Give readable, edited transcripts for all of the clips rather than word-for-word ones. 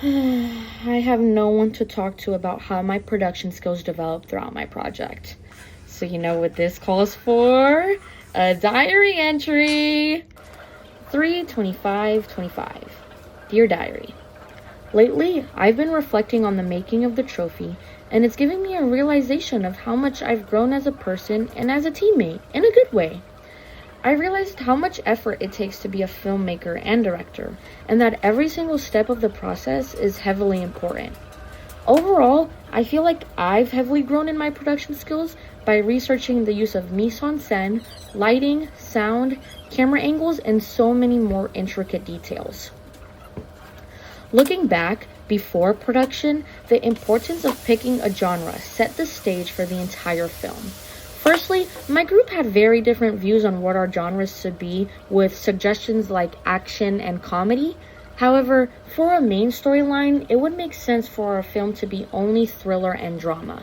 I have no one to talk to about how my production skills developed throughout my project. So you know what this calls for? A diary entry. 3/25/25. Dear Diary. Lately, I've been reflecting on the making of the trophy, and it's giving me a realization of how much I've grown as a person and as a teammate, in a good way. I realized how much effort it takes to be a filmmaker and director, and that every single step of the process is heavily important. Overall, I feel like I've heavily grown in my production skills by researching the use of mise-en-scène, lighting, sound, camera angles, and so many more intricate details. Looking back, before production, the importance of picking a genre set the stage for the entire film. Firstly, my group had very different views on what our genres should be, with suggestions like action and comedy. However, for a main storyline, it would make sense for our film to be only thriller and drama.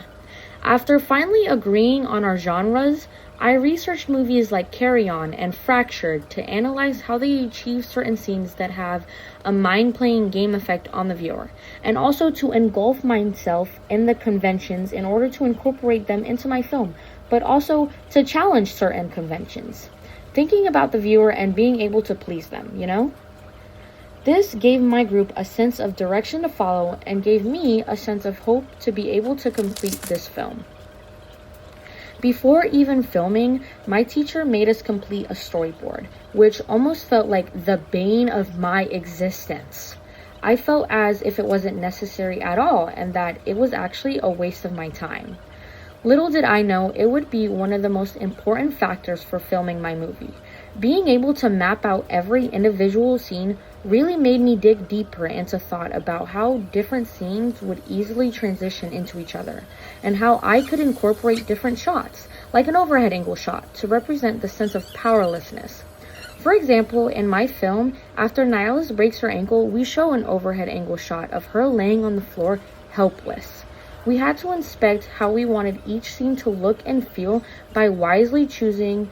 After finally agreeing on our genres, I researched movies like Carry On and Fractured to analyze how they achieve certain scenes that have a mind-playing game effect on the viewer, and also to engulf myself in the conventions in order to incorporate them into my film, but also to challenge certain conventions, thinking about the viewer and being able to please them, you know? This gave my group a sense of direction to follow and gave me a sense of hope to be able to complete this film. Before even filming, my teacher made us complete a storyboard, which almost felt like the bane of my existence. I felt as if it wasn't necessary at all and that it was actually a waste of my time. Little did I know it would be one of the most important factors for filming my movie. Being able to map out every individual scene really made me dig deeper into thought about how different scenes would easily transition into each other, and how I could incorporate different shots, like an overhead angle shot, to represent the sense of powerlessness. For example, in my film, after Nihilus breaks her ankle, we show an overhead angle shot of her laying on the floor, helpless. We had to inspect how we wanted each scene to look and feel by wisely choosing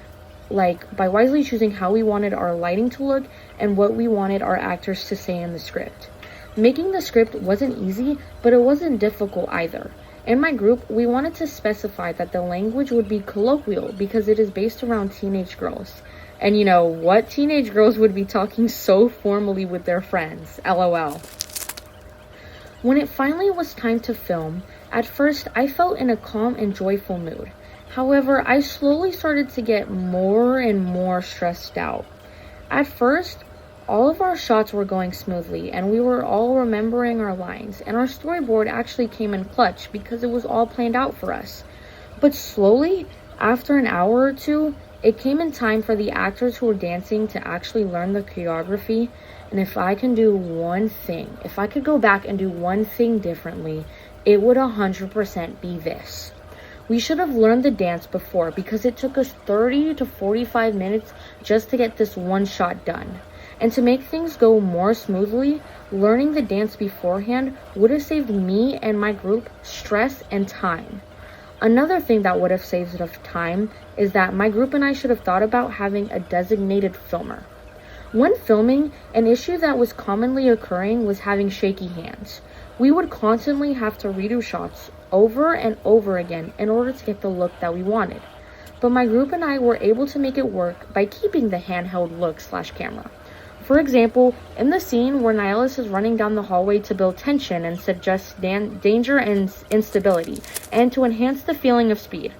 how we wanted our lighting to look and what we wanted our actors to say in the script. Making the script wasn't easy, but it wasn't difficult either. In my group, we wanted to specify that the language would be colloquial because it is based around teenage girls. And you know, what teenage girls would be talking so formally with their friends? LOL. When it finally was time to film, at first I felt in a calm and joyful mood. However, I slowly started to get more and more stressed out. At first, all of our shots were going smoothly and we were all remembering our lines, and our storyboard actually came in clutch because it was all planned out for us. But slowly, after an hour or two, it came in time for the actors who were dancing to actually learn the choreography. And if I can do one thing, if I could go back and do one thing differently, it would 100% be this. We should have learned the dance before because it took us 30 to 45 minutes just to get this one shot done. And to make things go more smoothly, learning the dance beforehand would have saved me and my group stress and time. Another thing that would have saved us time is that my group and I should have thought about having a designated filmer. When filming, an issue that was commonly occurring was having shaky hands. We would constantly have to redo shots over and over again in order to get the look that we wanted. But my group and I were able to make it work by keeping the handheld look/camera. For example, in the scene where Nihilus is running down the hallway to build tension and suggest danger and instability, and to enhance the feeling of speed.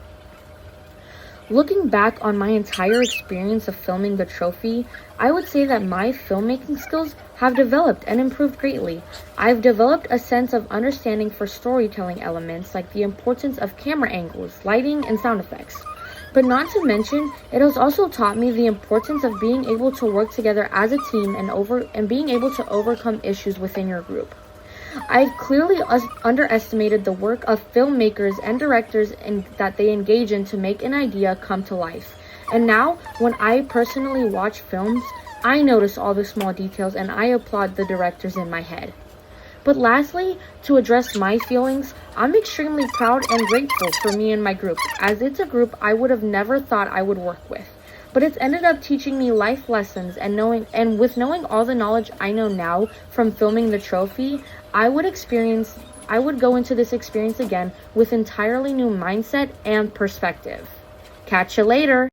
Looking back on my entire experience of filming the trophy, I would say that my filmmaking skills have developed and improved greatly. I've developed a sense of understanding for storytelling elements like the importance of camera angles, lighting, and sound effects. But not to mention, it has also taught me the importance of being able to work together as a team and being able to overcome issues within your group. I've clearly underestimated the work of filmmakers and directors that they engage in to make an idea come to life. And now, when I personally watch films, I notice all the small details and I applaud the directors in my head. But lastly, to address my feelings, I'm extremely proud and grateful for me and my group, as it's a group I would have never thought I would work with. But it's ended up teaching me life lessons, and with knowing all the knowledge I know now from filming the trophy, I would go into this experience again with entirely new mindset and perspective. Catch you later.